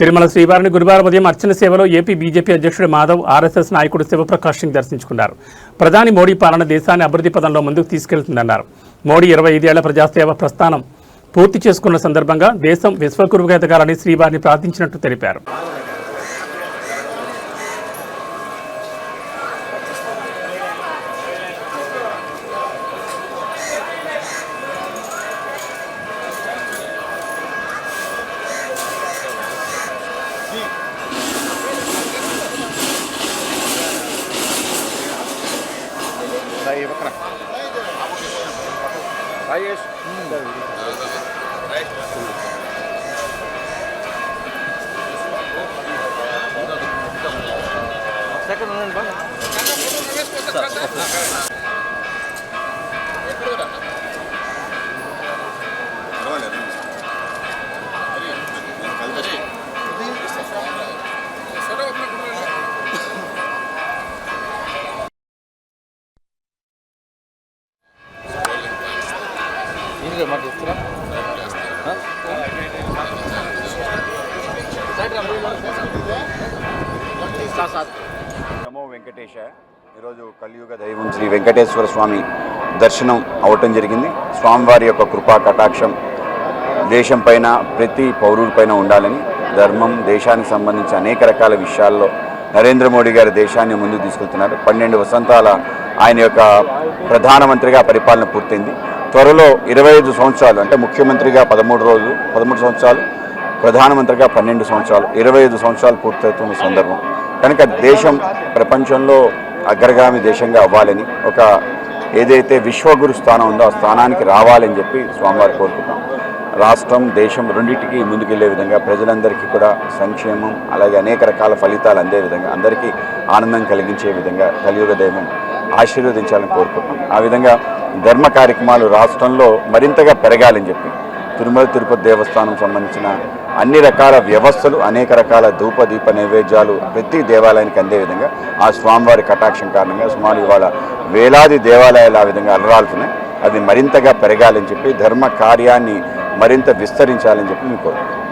తిరుమల శ్రీవారిని గురువారం ఉదయం అర్చన సేవలో ఏపీ బీజేపీ అధ్యక్షుడు మాధవ్, ఆర్ఎస్ఎస్ నాయకుడు శివప్రకాష్ సింగ్ దర్శించుకున్నారు. ప్రధాని మోడీ పాలన దేశాన్ని అభివృద్ధి పదంలో ముందుకు తీసుకెళ్తుందన్నారు. మోడీ 25 ఏళ్ల ప్రజాసేవ ప్రస్థానం పూర్తి చేసుకున్న సందర్భంగా దేశం విశ్వగురువుగా ఎదగాలని శ్రీవారిని ప్రార్థించినట్టు తెలిపారు. నమో వెంకటేశ. ఈరోజు కలియుగ దైవం శ్రీ వెంకటేశ్వర స్వామి దర్శనం అవటం జరిగింది. స్వామివారి యొక్క కృపా కటాక్షం దేశం పైన, ప్రతి పౌరుడి పైన ఉండాలని, ధర్మం, దేశానికి సంబంధించి అనేక రకాల విషయాల్లో నరేంద్ర మోడీ గారి దేశాన్ని ముందుకు తీసుకెళ్తున్నారు. 12 వసంతాల ఆయన యొక్క ప్రధానమంత్రిగా పరిపాలన పూర్తయింది. త్వరలో 25 సంవత్సరాలు, అంటే ముఖ్యమంత్రిగా 13 సంవత్సరాలు, ప్రధానమంత్రిగా 12 సంవత్సరాలు, 25 సంవత్సరాలు పూర్తవుతున్న సందర్భం కనుక దేశం ప్రపంచంలో అగ్రగామి దేశంగా అవ్వాలని, ఒక ఏదైతే విశ్వగురు స్థానం ఉందో ఆ స్థానానికి రావాలని చెప్పి స్వామివారు కోరుకుంటాం. రాష్ట్రం, దేశం రెండింటికి ముందుకెళ్లే విధంగా, ప్రజలందరికీ కూడా సంక్షేమం, అలాగే అనేక రకాల ఫలితాలు అందే విధంగా, అందరికీ ఆనందం కలిగించే విధంగా కలియుగ దైవం ఆశీర్వదించాలని కోరుకుంటున్నాం. ఆ విధంగా ధర్మ కార్యక్రమాలు రాష్ట్రంలో మరింతగా పెరగాలని చెప్పి తిరుమల తిరుపతి దేవస్థానం సంబంధించిన అన్ని రకాల వ్యవస్థలు, అనేక రకాల ధూప దీప నైవేద్యాలు ప్రతి దేవాలయానికి అందే విధంగా ఆ స్వామివారి కటాక్షం కారణంగా సుమారు ఇవాళ వేలాది దేవాలయాలు ఆ విధంగా అలరాలుతున్నాయి. అది మరింతగా పెరగాలని చెప్పి, ధర్మ కార్యాన్ని మరింత విస్తరించాలని చెప్పి మేము కోరుకుంటున్నాం.